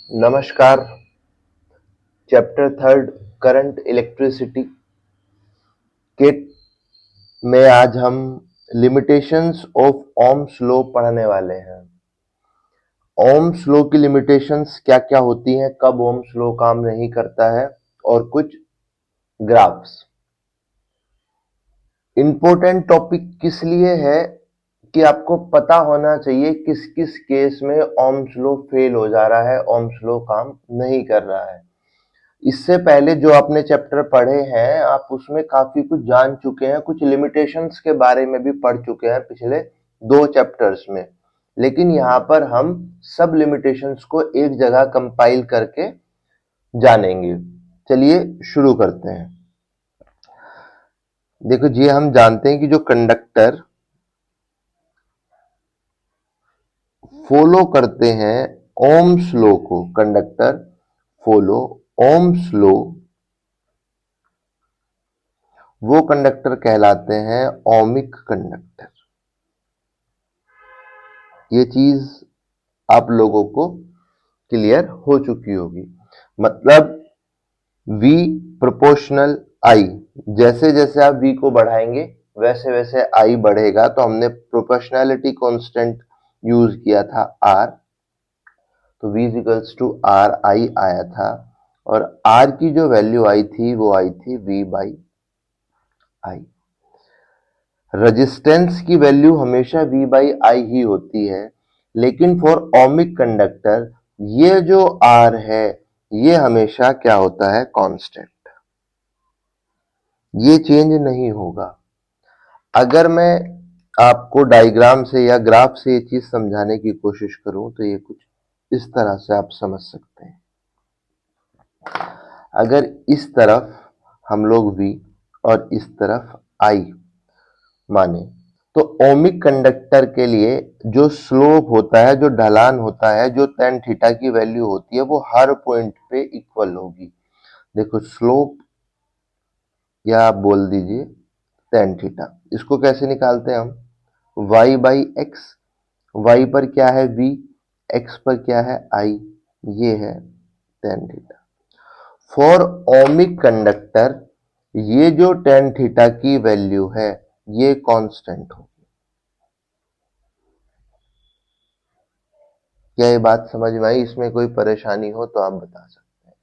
नमस्कार। Chapter third current electricity के में आज हम लिमिटेशंस ऑफ ओम्स लॉ पढ़ने वाले हैं। ओम्स लॉ की लिमिटेशंस क्या क्या होती हैं, कब ओम्स लॉ काम नहीं करता है, और कुछ ग्राफ्स। इंपॉर्टेंट टॉपिक किस लिए है कि आपको पता होना चाहिए किस किस केस में ओम्स लॉ फेल हो जा रहा है, ओम्स लॉ काम नहीं कर रहा है। इससे पहले जो आपने चैप्टर पढ़े हैं आप उसमें काफी कुछ जान चुके हैं, कुछ लिमिटेशंस के बारे में भी पढ़ चुके हैं पिछले 2 चैप्टर्स में, लेकिन यहाँ पर हम सब लिमिटेशंस को एक जगह कंपाइल करके जानेंगे। चलिए शुरू करते हैं। देखो जी, हम जानते हैं कि जो कंडक्टर फॉलो करते हैं ओम्स लॉ को, कंडक्टर फॉलो ओम्स लॉ, वो कंडक्टर कहलाते हैं ओमिक कंडक्टर। ये चीज आप लोगों को क्लियर हो चुकी होगी। मतलब V प्रोपोर्शनल I, जैसे जैसे आप V को बढ़ाएंगे वैसे वैसे I बढ़ेगा। तो हमने प्रोपोर्शनैलिटी कांस्टेंट यूज किया था R, तो V equals to R I आया था, और R की जो वैल्यू आई थी वो आई थी V बाई I। रेजिस्टेंस की वैल्यू हमेशा V बाई I ही होती है, लेकिन फॉर ओमिक कंडक्टर ये जो R है ये हमेशा क्या होता है, कांस्टेंट। ये चेंज नहीं होगा। अगर मैं आपको डायग्राम से या ग्राफ से ये चीज समझाने की कोशिश करूं तो ये कुछ इस तरह से आप समझ सकते हैं। अगर इस तरफ हम लोग V और इस तरफ I माने, तो ओमिक कंडक्टर के लिए जो स्लोप होता है, जो ढलान होता है, जो tan थीटा की वैल्यू होती है वो हर पॉइंट पे इक्वल होगी। देखो स्लोप, या आप बोल दीजिए tan थीटा, इसको कैसे निकालते हैं हम, y बाई एक्स। y पर क्या है v, x पर क्या है I, ये है tan theta. For ohmic conductor ये जो tan थीटा की वैल्यू है ये कांस्टेंट होगी। क्या ये बात समझ में आई? इसमें कोई परेशानी हो तो आप बता सकते हैं।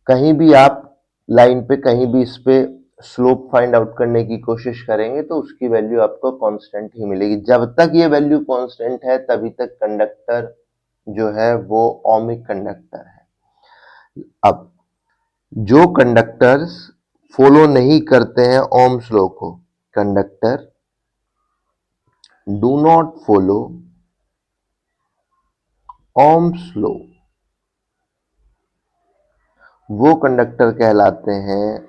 कहीं भी आप लाइन पे कहीं भी इस पे स्लोप फाइंड आउट करने की कोशिश करेंगे तो उसकी वैल्यू आपको कांस्टेंट ही मिलेगी। जब तक ये वैल्यू कांस्टेंट है तभी तक कंडक्टर जो है वो ओमिक कंडक्टर है। अब जो कंडक्टर्स फॉलो नहीं करते हैं ओम्स लॉ को, conductor do not follow Ohm's law, वो कंडक्टर कहलाते हैं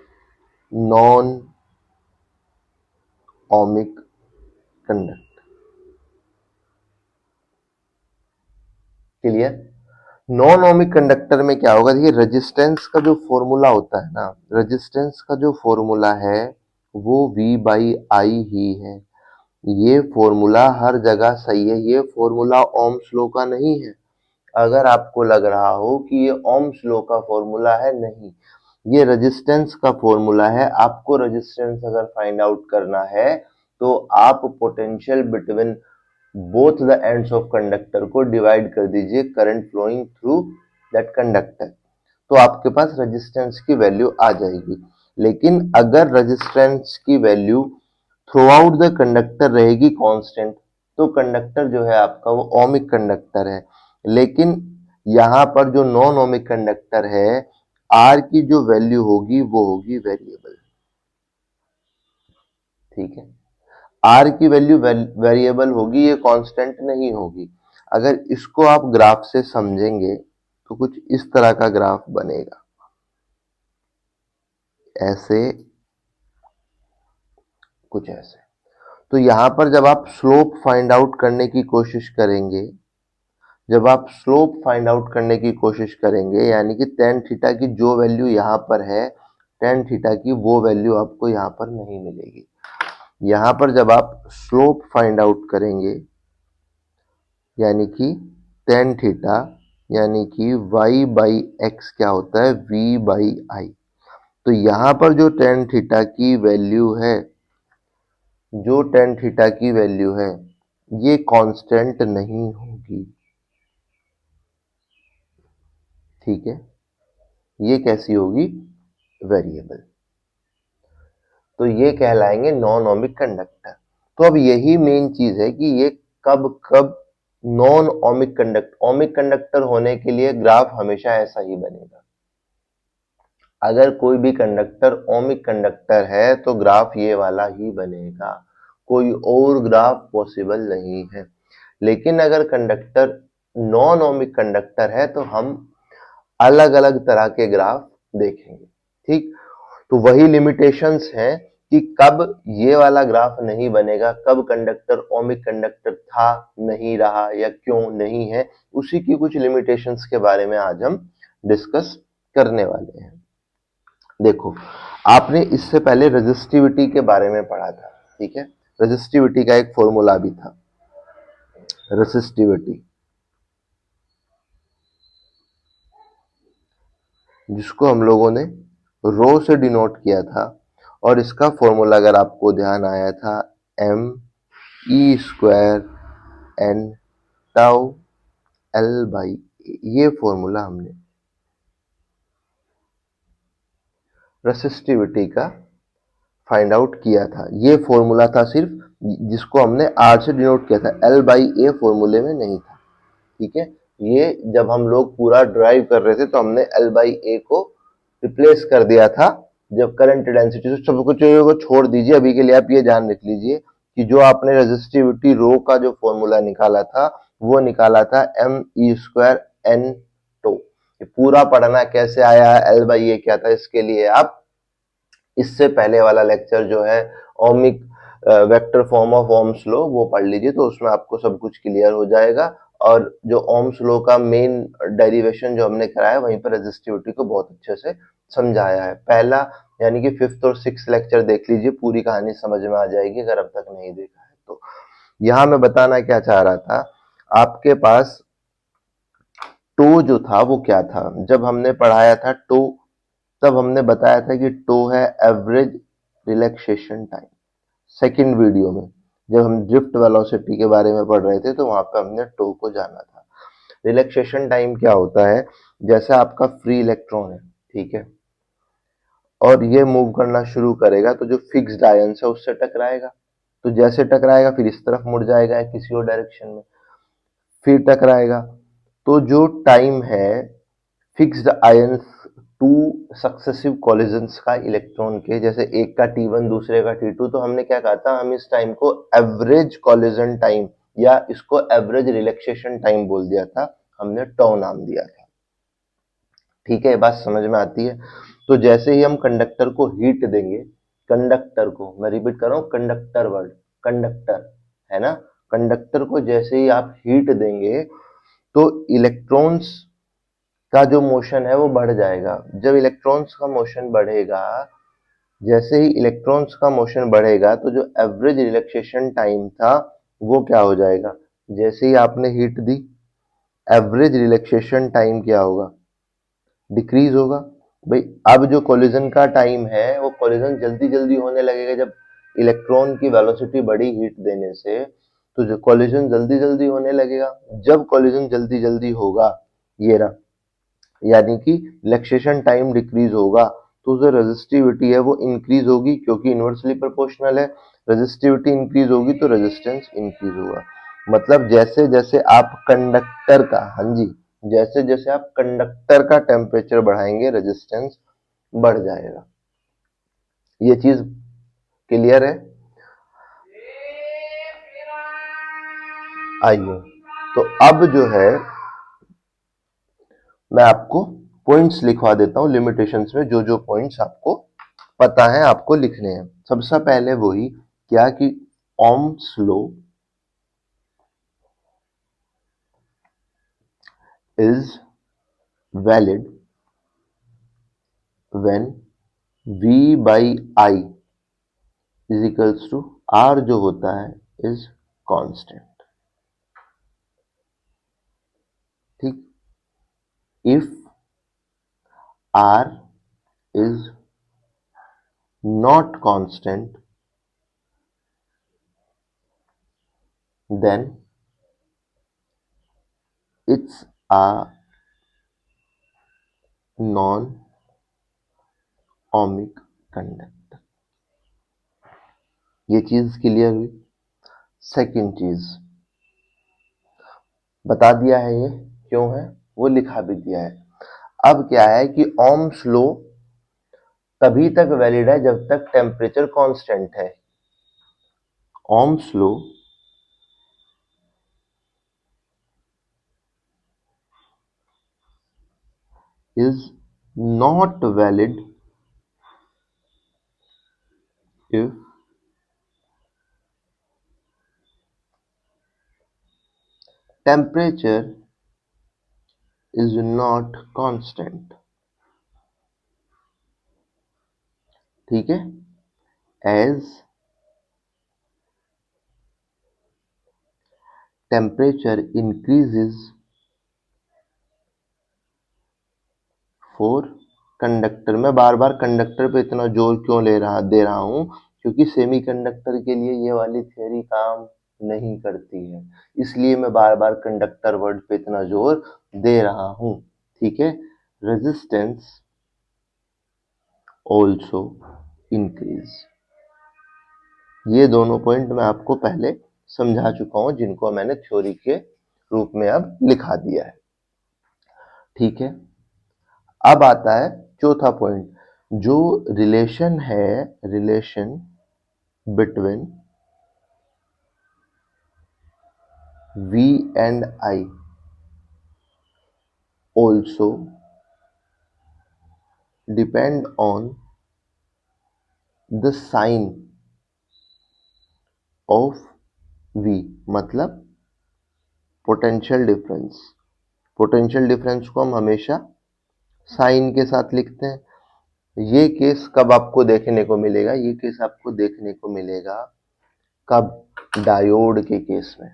non ohmic conductor. Clear? Non ohmic conductor में क्या होगा, देखिए रेजिस्टेंस का जो फॉर्मूला होता है ना, रेजिस्टेंस का जो फॉर्मूला है वो V बाई I ही है। ये फॉर्मूला हर जगह सही है, ये फॉर्मूला ओम्स लॉ का नहीं है। अगर आपको लग रहा हो कि ये ओम्स लॉ का फॉर्मूला है, नहीं, ये रेजिस्टेंस का फॉर्मूला है। आपको रेजिस्टेंस अगर फाइंड आउट करना है तो आप potential between both the ends of conductor को डिवाइड कर दीजिए current flowing through that conductor, तो आपके पास रेजिस्टेंस की वैल्यू आ जाएगी। लेकिन अगर रेजिस्टेंस की value through out the conductor रहेगी कांस्टेंट, तो कंडक्टर जो है आपका वो ओमिक कंडक्टर है। लेकिन यहां पर जो नॉन ओमिक कंडक्टर है, आर की जो वैल्यू होगी वो होगी वेरिएबल। ठीक है, आर की वैल्यू वेरिएबल होगी, ये कांस्टेंट नहीं होगी। अगर इसको आप ग्राफ से समझेंगे तो कुछ इस तरह का ग्राफ बनेगा, ऐसे, कुछ ऐसे। तो यहां पर जब आप स्लोप फाइंड आउट करने की कोशिश करेंगे, जब आप स्लोप फाइंड आउट करने की कोशिश करेंगे, यानी कि tan थीटा की जो वैल्यू यहां पर है, tan थीटा की वो वैल्यू आपको यहां पर नहीं मिलेगी। यहां पर जब आप स्लोप फाइंड आउट करेंगे, यानी कि tan थीटा यानी कि y बाई एक्स क्या होता है v बाई आई। तो यहां पर जो टेन थीटा की वैल्यू है, जो टेन थीटा की वैल्यू है ये कांस्टेंट नहीं होगी, ठीक है, ये कैसी होगी, वेरिएबल। तो ये कहलाएंगे नॉन ओमिक कंडक्टर। तो अब यही मेन चीज है कि ये कब कब non ohmic conductor, ohmic conductor होने के लिए ग्राफ हमेशा ऐसा ही बनेगा। अगर कोई भी कंडक्टर ओमिक कंडक्टर है तो ग्राफ ये वाला ही बनेगा, कोई और ग्राफ पॉसिबल नहीं है। लेकिन अगर कंडक्टर नॉन ओमिक कंडक्टर है तो हम अलग अलग तरह के ग्राफ देखेंगे, ठीक। तो वही लिमिटेशंस हैं कि कब ये वाला ग्राफ नहीं बनेगा, कब कंडक्टर ओमिक कंडक्टर था, नहीं रहा, या क्यों नहीं है, उसी की कुछ लिमिटेशंस के बारे में आज हम डिस्कस करने वाले हैं। देखो, आपने इससे पहले रेजिस्टिविटी के बारे में पढ़ा था, ठीक है। रेजिस्टिविटी का एक फॉर्मूला भी था, रेसिस्टिविटी, जिसको हम लोगों ने रो से डिनोट किया था। और इसका फॉर्मूला अगर आपको ध्यान आया था, M E square N tau L by, ये फॉर्मूला हमने रेसिस्टिविटी का फाइंड आउट किया था। ये फॉर्मूला था सिर्फ, जिसको हमने आर से डिनोट किया था, एल बाई ए फॉर्मूले में नहीं था, ठीक है। ये जब हम लोग पूरा ड्राइव कर रहे थे तो हमने एल बाई ए को रिप्लेस कर दिया था। जब करंट डेंसिटी, तो सब कुछ को छोड़ दीजिए, अभी के लिए आप ये ध्यान रख लीजिए कि जो आपने रेजिस्टिविटी रो का जो फॉर्मूला निकाला था वो निकाला था M E square N tau. पूरा पढ़ना कैसे आया, एल बाई ए क्या था, इसके लिए आप इससे पहले वाला लेक्चर जो है ohmic vector form of Ohm's law वो पढ़ लीजिए, तो उसमें आपको सब कुछ क्लियर हो जाएगा। और जो ओम्स लॉ का मेन डेरिवेशन जो हमने कराया वहीं पर रेजिस्टिविटी को बहुत अच्छे से समझाया है। पहला यानी कि फिफ्थ और सिक्स लेक्चर देख लीजिए, पूरी कहानी समझ में आ जाएगी अगर अब तक नहीं देखा है तो। यहाँ मैं बताना क्या चाह रहा था, आपके पास टो जो था वो क्या था, जब हमने पढ़ाया था टो तब हमने बताया था कि टो है average relaxation time. Second video में जब हम ड्रिफ्ट वेलोसिटी के बारे में पढ़ रहे थे तो वहां पे हमने टो को जाना था। रिलैक्सेशन टाइम क्या होता है, जैसे आपका फ्री इलेक्ट्रॉन है, ठीक है, और ये मूव करना शुरू करेगा तो जो फिक्स्ड आयंस है उससे टकराएगा, तो जैसे टकराएगा फिर इस तरफ मुड़ जाएगा किसी और डायरेक्शन में, फिर टकराएगा। तो जो टाइम है fixed ions two successive collisions का इलेक्ट्रॉन के, जैसे एक का T1 दूसरे का T2, तो हमने क्या कहा था, हम इस टाइम को एवरेज कॉलिजन टाइम या इसको एवरेज रिलैक्सेशन टाइम बोल दिया था, हमने टॉ नाम दिया था, ठीक है। ये बात समझ में आती है। तो जैसे ही हम कंडक्टर को हीट देंगे, कंडक्टर को, मैं रिपीट कर रहा हूं, कंडक्टर वर्ड, कंडक्टर है ना, कंडक्टर को जैसे ही आप हीट देंगे तो इलेक्ट्रॉन्स का जो मोशन है वो बढ़ जाएगा। जब इलेक्ट्रॉन्स का मोशन बढ़ेगा, जैसे ही इलेक्ट्रॉन्स का मोशन बढ़ेगा तो जो एवरेज रिलैक्सेशन टाइम था वो क्या हो जाएगा, जैसे ही आपने heat the average relaxation time क्या होगा, डिक्रीज होगा। भाई अब जो कोलिजन का टाइम है वो कोलिजन जल्दी जल्दी होने लगेगा, जब इलेक्ट्रॉन की वेलोसिटी बढ़ी हीट देने से तो जो कोलिजन जल्दी जल्दी होने लगेगा। जब कोलिजन जल्दी जल्दी होगा, ये रहा, यानी कि रिलैक्सेशन टाइम डिक्रीज होगा, तो जो रेजिस्टिविटी है वो इंक्रीज होगी, क्योंकि इनवर्सली प्रोपोर्शनल है। रेजिस्टिविटी इंक्रीज होगी तो रेजिस्टेंस इंक्रीज होगा। मतलब जैसे जैसे आप कंडक्टर का, हाँ जी, जैसे जैसे आप कंडक्टर का टेम्परेचर बढ़ाएंगे रेजिस्टेंस बढ़ जाएगा। ये चीज क्लियर है। आइए, तो अब जो है मैं आपको पॉइंट्स लिखवा देता हूं, लिमिटेशंस में जो जो पॉइंट्स आपको पता है आपको लिखने हैं। सबसे पहले वही क्या कि Ohm's law is valid when V by I is equals to R जो होता है इज कांस्टेंट, ठीक। if R is not constant, then it's a non-ohmic conductor। ये चीज क्लियर हुई। सेकंड चीज बता दिया है, ये क्यों है वो लिखा भी दिया है। अब क्या है कि ओम्स लॉ तभी तक वैलिड है जब तक टेम्परेचर कांस्टेंट है। Ohm's law is not valid if temperature is not constant। ठीक है, as temperature increases for conductor. मैं बार बार कंडक्टर पे इतना जोर क्यों दे रहा हूं, क्योंकि सेमीकंडक्टर के लिए ये वाली थ्योरी काम नहीं करती है, इसलिए मैं बार बार कंडक्टर वर्ड पे इतना जोर दे रहा हूं। ठीक है, रेजिस्टेंस ऑल्सो इंक्रीज। ये दोनों पॉइंट मैं आपको पहले समझा चुका हूं, जिनको मैंने थ्योरी के रूप में अब लिखा दिया है। ठीक है, अब आता है चौथा पॉइंट, जो रिलेशन है, relation between V and I also depend on the sign of V। मतलब पोटेंशियल डिफरेंस, पोटेंशियल डिफरेंस को हम हमेशा साइन के साथ लिखते हैं। ये केस कब आपको देखने को मिलेगा, ये केस आपको देखने को मिलेगा कब, डायोड के केस में।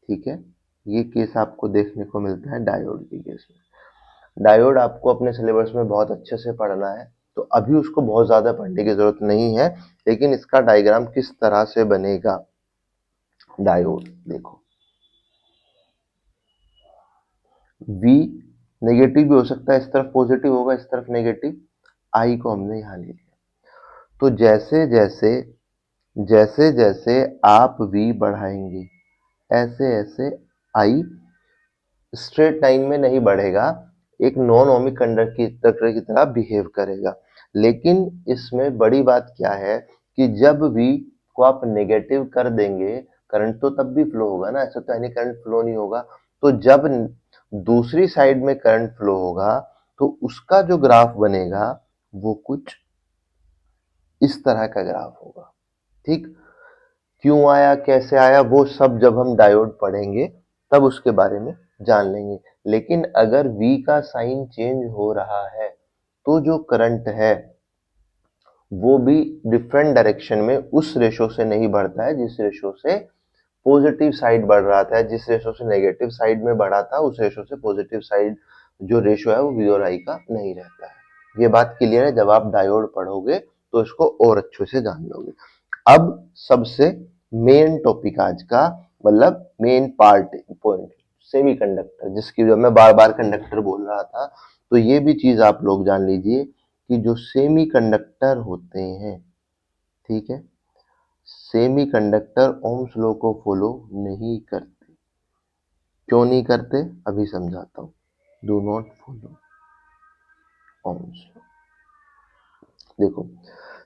ठीक है, ये केस आपको देखने को मिलता है डायोड के केस में। डायोड आपको अपने सिलेबस में बहुत अच्छे से पढ़ना है, तो अभी उसको बहुत ज्यादा पढ़ने की जरूरत नहीं है, लेकिन इसका डायग्राम किस तरह से बनेगा। डायोड देखो, V नेगेटिव भी हो सकता है, इस तरफ पॉजिटिव होगा, इस तरफ नेगेटिव। I को हमने यहां ले लिया। तो जैसे जैसे आप V बढ़ाएंगे, ऐसे ऐसे I स्ट्रेट लाइन में नहीं बढ़ेगा, एक नॉन ओमिक कंडक्टर की तरह बिहेव करेगा। लेकिन इसमें बड़ी बात क्या है कि जब V को आप नेगेटिव कर देंगे, करंट तो तब भी फ्लो होगा ना, ऐसा तो यानी करंट फ्लो नहीं होगा। तो जब दूसरी साइड में करंट फ्लो होगा, तो उसका जो ग्राफ बनेगा वो कुछ इस तरह का ग्राफ होगा। ठीक, क्यों आया, कैसे आया, वो सब जब हम डायोड पढ़ेंगे तब उसके बारे में जान लेंगे। लेकिन अगर V का साइन चेंज हो रहा है, तो जो करंट है वो भी डिफरेंट डायरेक्शन में उस रेशो से नहीं बढ़ता है जिस रेशो से पॉजिटिव साइड बढ़ रहा था, जिस रेशो से नेगेटिव साइड में बढ़ा था, उस रेशो से पॉजिटिव साइड जो रेशो है वो V और I का नहीं रहता है। ये बात क्लियर है, जब आप डायोड पढ़ोगे तो इसको और अच्छे से जान लोगे। अब सबसे मेन टॉपिक आज का, मतलब मेन पार्ट पॉइंट, सेमीकंडक्टर, जिसकी जब मैं बार बार कंडक्टर बोल रहा था, तो ये भी चीज आप लोग जान लीजिए कि जो सेमीकंडक्टर होते हैं, ठीक है, सेमीकंडक्टर ओम्स लॉ को फॉलो नहीं करते। क्यों नहीं करते, अभी समझाता हूं। Do not follow Ohm's law. देखो,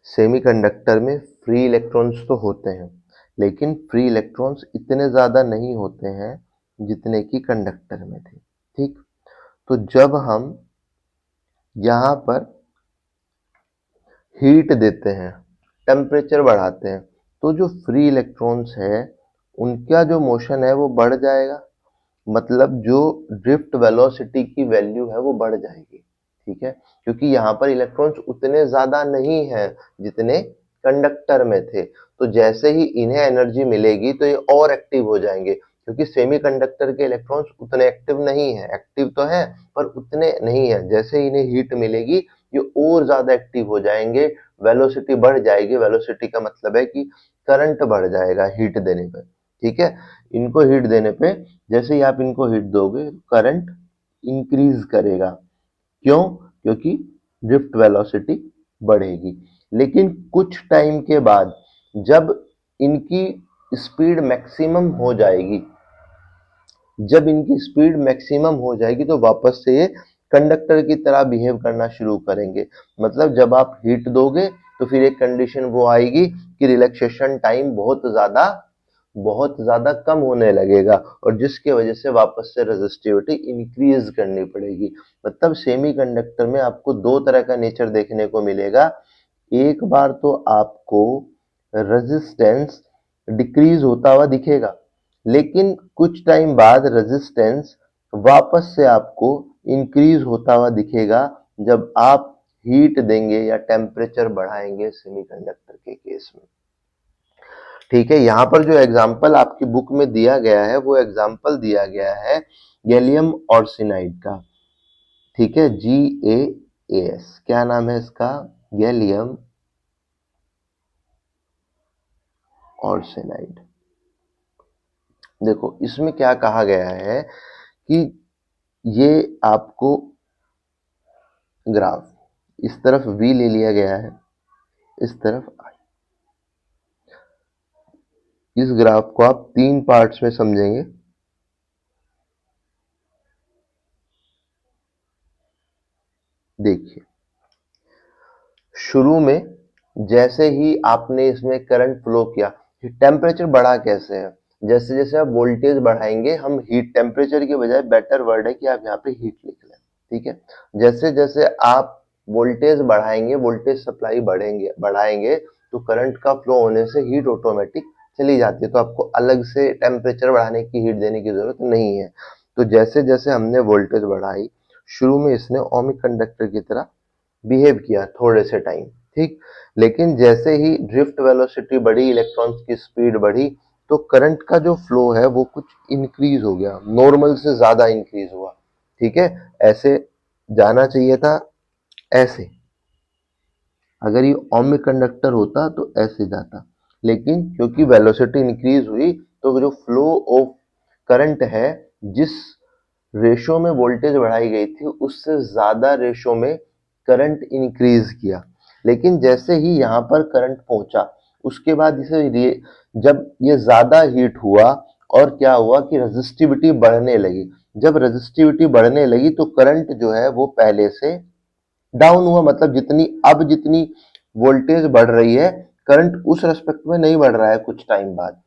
सेमीकंडक्टर में फ्री इलेक्ट्रॉन्स तो होते हैं, लेकिन फ्री इलेक्ट्रॉन्स इतने ज्यादा नहीं होते हैं जितने कि कंडक्टर में थे। ठीक, तो जब हम यहां पर हीट देते हैं, टेम्परेचर बढ़ाते हैं, तो जो फ्री इलेक्ट्रॉन्स है उनका जो मोशन है वो बढ़ जाएगा, मतलब जो ड्रिफ्ट वेलोसिटी की वैल्यू है वो बढ़ जाएगी। ठीक है, क्योंकि यहाँ पर इलेक्ट्रॉन्स उतने ज्यादा नहीं है जितने कंडक्टर में थे। तो जैसे ही इन्हें एनर्जी मिलेगी तो ये और एक्टिव हो जाएंगे, क्योंकि सेमीकंडक्टर के इलेक्ट्रॉन्स उतने एक्टिव नहीं है, एक्टिव तो है पर उतने नहीं है। जैसे इन्हें हीट मिलेगी ये और ज्यादा एक्टिव हो जाएंगे, वेलोसिटी बढ़ जाएगी। वेलोसिटी का मतलब है कि करंट बढ़ जाएगा हीट देने पे, ठीक है। इनको हीट देने पे जैसे ही आप इनको हीट दोगे करंट इंक्रीज करेगा। क्यों? क्योंकि ड्रिफ्ट वेलोसिटी बढ़ेगी। लेकिन कुछ टाइम के बाद जब इनकी स्पीड मैक्सिमम हो जाएगी, जब इनकी स्पीड मैक्सिमम हो जाएगी तो वापस से ये कंडक्टर की तरह बिहेव करना शुरू करेंगे। मतलब जब आप हीट दोगे तो फिर एक कंडीशन वो आएगी कि रिलैक्सेशन टाइम बहुत ज्यादा कम होने लगेगा और जिसकी वजह से वापस से रेजिस्टिविटी इंक्रीज करनी पड़ेगी। मतलब सेमीकंडक्टर में आपको दो तरह का नेचर देखने को मिलेगा। एक बार तो आपको रेजिस्टेंस डिक्रीज होता हुआ दिखेगा, लेकिन कुछ टाइम बाद रेजिस्टेंस वापस से आपको इंक्रीज होता हुआ दिखेगा जब आप हीट देंगे या टेम्परेचर बढ़ाएंगे सेमीकंडक्टर के केस में। ठीक है, यहाँ पर जो एग्जाम्पल आपकी बुक में दिया गया है वो एग्जाम्पल दिया गया है गैलियम ऑर्सिनाइड का। ठीक है, GaAs, क्या नाम है इसका? गैलियम ऑर्सिनाइड। देखो इसमें क्या कहा गया है कि ये आपको ग्राफ इस तरफ V ले लिया गया है, इस तरफ I। इस ग्राफ को आप तीन पार्ट्स में समझेंगे। देखिए, शुरू में जैसे ही आपने इसमें करंट फ्लो किया, टेम्परेचर बढ़ा कैसे है? जैसे जैसे आप वोल्टेज बढ़ाएंगे, हम हीट टेम्परेचर के बजाय बेटर वर्ड है कि आप यहाँ पे हीट लिख लें, ठीक है। जैसे जैसे आप वोल्टेज बढ़ाएंगे, वोल्टेज सप्लाई बढ़ाएंगे तो करंट का फ्लो होने से हीट ऑटोमेटिक चली जाती है, तो आपको अलग से टेम्परेचर बढ़ाने की, हीट देने की जरूरत नहीं है। तो जैसे जैसे हमने वोल्टेज बढ़ाई, शुरू में इसने ओमिक कंडक्टर की तरह बिहेव किया थोड़े से टाइम, ठीक। लेकिन जैसे ही ड्रिफ्ट वेलोसिटी बढ़ी, इलेक्ट्रॉन्स की स्पीड बढ़ी, तो करंट का जो फ्लो है वो कुछ इंक्रीज हो गया, नॉर्मल से ज्यादा इंक्रीज हुआ, ठीक है। ऐसे जाना चाहिए था, ऐसे अगर ये ओमिक कंडक्टर होता तो ऐसे जाता, लेकिन क्योंकि वेलोसिटी इंक्रीज हुई तो जो फ्लो ऑफ करंट है, जिस रेशो में वोल्टेज बढ़ाई गई थी उससे ज्यादा रेशो में करंट इंक्रीज किया। लेकिन जैसे ही यहाँ पर करंट पहुंचा, उसके बाद इसे जब ये ज्यादा हीट हुआ और क्या हुआ कि रेजिस्टिविटी बढ़ने लगी। जब रेजिस्टिविटी बढ़ने लगी तो करंट जो है वो पहले से डाउन हुआ। मतलब जितनी वोल्टेज बढ़ रही है, करंट उस रेस्पेक्ट में नहीं बढ़ रहा है। कुछ टाइम बाद,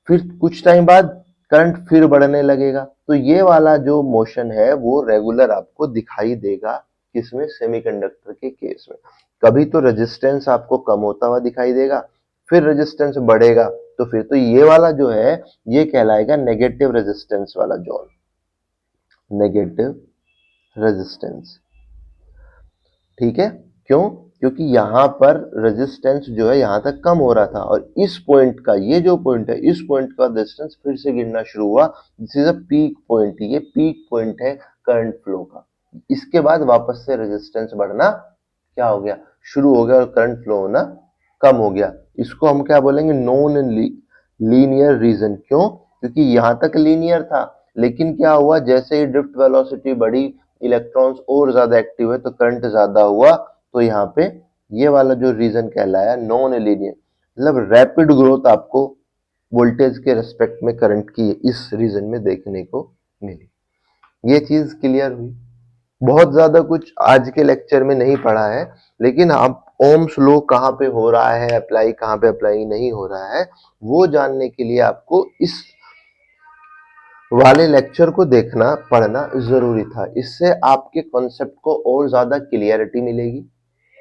फिर कुछ टाइम बाद करंट फिर बढ़ने लगेगा। तो ये वाला जो मोशन है वो रेगुलर आपको दिखाई देगा किसमें? सेमीकंडक्टर के केस में। कभी तो रेजिस्टेंस आपको कम होता हुआ दिखाई देगा, फिर रेजिस्टेंस बढ़ेगा, तो फिर तो ये वाला जो है ये कहलाएगा नेगेटिव रेजिस्टेंस वाला जोन, नेगेटिव रेजिस्टेंस। ठीक है, क्यों? क्योंकि यहाँ पर रेजिस्टेंस जो है यहाँ तक कम हो रहा था और इस पॉइंट का, ये जो पॉइंट है, इस पॉइंट का रेजिस्टेंस फिर से गिरना शुरू हुआ। This is a peak point, ये पीक पॉइंट है करंट फ्लो का। इसके बाद वापस से रेजिस्टेंस बढ़ना क्या हो गया? शुरू हो गया और करंट फ्लो होना कम हो गया। इसको हम क्या बोलेंगे? Non linear region. क्यों? क्योंकि यहाँ तक लीनियर था, लेकिन क्या हुआ, जैसे ही ड्रिफ्ट वेलोसिटी बढ़ी, इलेक्ट्रॉन्स और ज्यादा एक्टिव है तो करंट ज्यादा हुआ, तो यहाँ पे ये वाला जो रीजन कहलाया नॉन लीनियर। मतलब रैपिड ग्रोथ आपको वोल्टेज के रेस्पेक्ट में करंट की इस रीजन में देखने को मिली। ये चीज क्लियर हुई। बहुत ज्यादा कुछ आज के लेक्चर में नहीं पढ़ा है, लेकिन आप ओम्स लॉ कहाँ पे हो रहा है अप्लाई, कहाँ पे अप्लाई नहीं हो रहा है, वो जानने के लिए आपको इस वाले लेक्चर को देखना पढ़ना जरूरी था। इससे आपके कॉन्सेप्ट को और ज्यादा क्लियरिटी मिलेगी।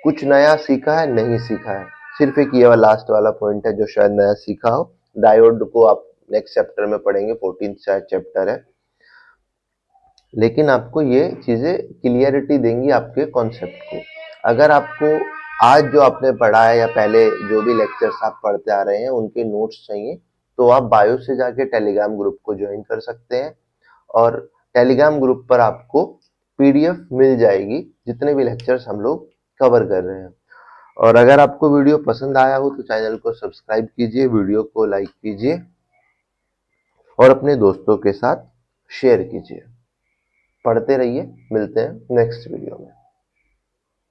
कुछ नया सीखा है? नहीं सीखा है। सिर्फ एक ये वाला लास्ट वाला पॉइंट है जो शायद नया सीखा हो। डायोड को आप नेक्स्ट चैप्टर में पढ़ेंगे, 14th शायद चैप्टर है, लेकिन आपको ये चीजें क्लियरिटी देंगी आपके कॉन्सेप्ट को। अगर आपको आज जो आपने पढ़ा है या पहले जो भी लेक्चर्स आप पढ़ते आ रहे हैं उनके नोट्स चाहिए तो आप बायो से जाके टेलीग्राम ग्रुप को ज्वाइन कर सकते हैं और टेलीग्राम ग्रुप पर आपको पीडीएफ मिल जाएगी जितने भी लेक्चर्स हम लोग कवर कर रहे हैं। और अगर आपको वीडियो पसंद आया हो तो चैनल को सब्सक्राइब कीजिए, वीडियो को लाइक कीजिए और अपने दोस्तों के साथ शेयर कीजिए। पढ़ते रहिए, मिलते हैं नेक्स्ट वीडियो में।